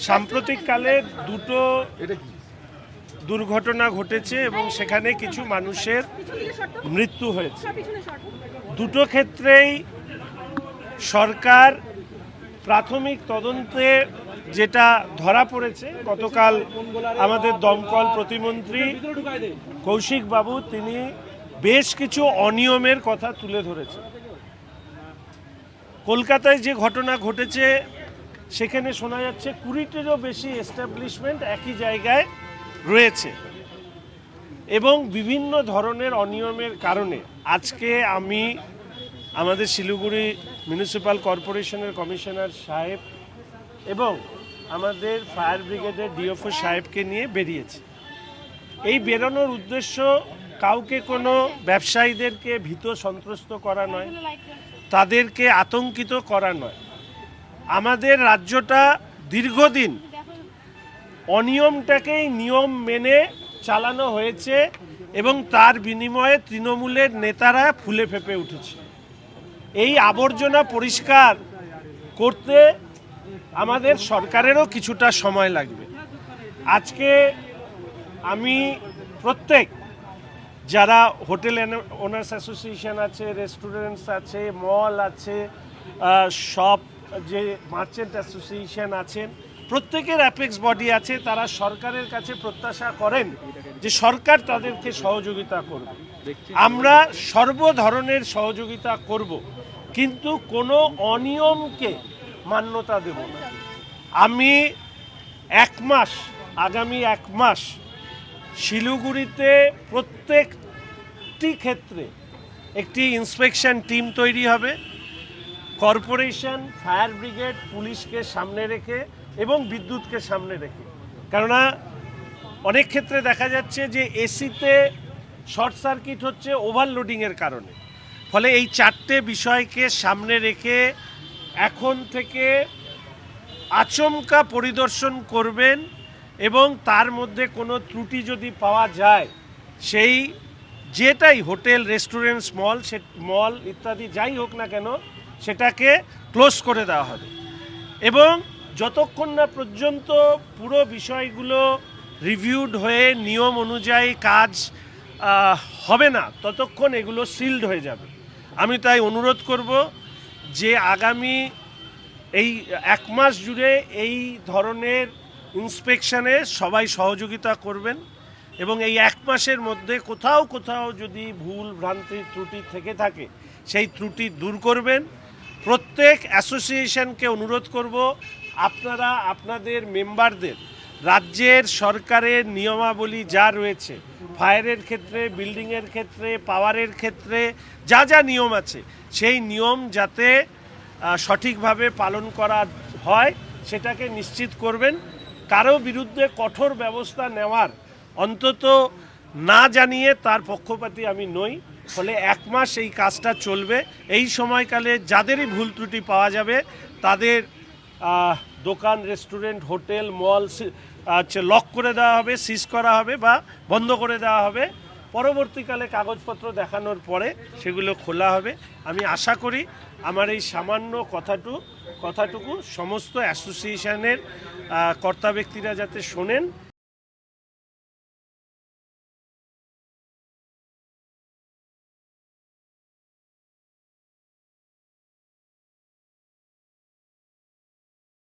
সাম্প্রতিককালে দুটো দুর্ঘটনা ঘটেছে এবং সেখানে কিছু মানুষের মৃত্যু হয়েছে। দুটো ক্ষেত্রেই সরকার প্রাথমিক তদন্তে যেটা ধরা পড়েছে, গতকাল আমাদের দমকল প্রতিমন্ত্রী কৌশিক বাবু তিনি বেশ কিছু অনিয়মের কথা তুলে ধরেছেন। কলকাতায় যে ঘটনা ঘটেছে সেখানে শোনা যাচ্ছে 20টিরও বেশি এস্টাবলিশমেন্ট একই জায়গায় রয়েছে এবং বিভিন্ন ধরনের অনিয়মের কারণে আজকে আমি আমাদের শিলিগুড়ি মিউনিসিপ্যাল কর্পোরেশনের কমিশনার সাহেব এবং আমাদের ফায়ার ব্রিগেডের ডিএফও সাহেবকে নিয়ে বেরিয়েছি। এই বেরোনোর উদ্দেশ্য কাউকে কোনো ব্যবসায়ীদেরকে ভীত সন্ত্রস্ত করা নয়, তাদেরকে আতঙ্কিত করা নয়। আমাদের রাজ্যটা দীর্ঘদিন অনিয়মটাকেই নিয়ম মেনে চালানো হয়েছে এবং তার বিনিময়ে তৃণমূলের নেতারা ফুলে ফেঁপে উঠেছে। এই আবর্জনা পরিষ্কার করতে আমাদের সরকারেরও কিছুটা সময় লাগবে। আজকে আমি প্রত্যেক যারা হোটেল ওনার্স অ্যাসোসিয়েশন আছে, রেস্টুরেন্টস আছে, মল আছে, সব যে মার্চেন্ট অ্যাসোসিয়েশন আছেন, প্রত্যেকের অ্যাপেক্স বডি আছে, তারা সরকারের কাছে প্রত্যাশা করেন যে সরকার তাদেরকে সহযোগিতা করবে। আমরা সর্ব ধরনের সহযোগিতা করব, কিন্তু কোনো অনিয়মকে মান্যতা দেব না। আমি আগামী এক মাস শিলিগুড়িতে প্রত্যেকটি ক্ষেত্রে একটি ইন্সপেকশন টিম তৈরি হবে। কর্পোরেশন, ফায়ার ব্রিগেড, পুলিশকে সামনে রেখে এবং বিদ্যুৎকে সামনে রেখে, কেননা অনেক ক্ষেত্রে দেখা যাচ্ছে যে এসিতে শর্ট সার্কিট হচ্ছে ওভারলোডিংয়ের কারণে। ফলে এই চারটে বিষয়কে সামনে রেখে এখন থেকে আচমকা পরিদর্শন করবেন এবং তার মধ্যে কোনো ত্রুটি যদি পাওয়া যায়, সেই যেটাই হোটেল, রেস্টুরেন্টস, মল ইত্যাদি যাই হোক না কেন, সেটাকে ক্লোজ করে দেওয়া হবে। এবং যতক্ষণ না পর্যন্ত পুরো বিষয়গুলো রিভিউড হয়ে নিয়ম অনুযায়ী কাজ হবে না, ততক্ষণ এগুলো সিলড হয়ে যাবে। আমি তাই অনুরোধ করব যে আগামী এই এক মাস জুড়ে এই ধরনের ইন্সপেকশনে সবাই সহযোগিতা করবেন এবং এই এক মাসের মধ্যে কোথাও কোথাও যদি ভুল ভ্রান্তি ত্রুটি থেকে থাকে সেই ত্রুটি দূর করবেন। প্রত্যেক অ্যাসোসিয়েশনকে অনুরোধ করব, আপনারা আপনাদের মেম্বারদের রাজ্যের সরকারের নিয়মাবলী যা রয়েছে, ফায়ারের ক্ষেত্রে, বিল্ডিংয়ের ক্ষেত্রে, পাওয়ারের ক্ষেত্রে যা যা নিয়ম আছে, সেই নিয়ম যাতে সঠিকভাবে পালন করা হয় সেটাকে নিশ্চিত করবেন। কারো বিরুদ্ধে কঠোর ব্যবস্থা নেওয়ার অন্তত না জানিয়ে তার পক্ষপাতী আমি নই। ফলে এক মাস এই কাজটা চলবে। এই সময়কালে যাদেরই ভুল ত্রুটি পাওয়া যাবে তাদের দোকান, রেস্টুরেন্ট, হোটেল, মল লক করে দেওয়া হবে, সিজ করা হবে বা বন্ধ করে দেওয়া হবে। পরবর্তীকালে কাগজপত্র দেখানোর পরে সেগুলো খোলা হবে। আমি আশা করি আমার এই সামান্য কথাটুকু সমস্ত অ্যাসোসিয়েশনের কর্তা ব্যক্তিরা যাতে শোনেন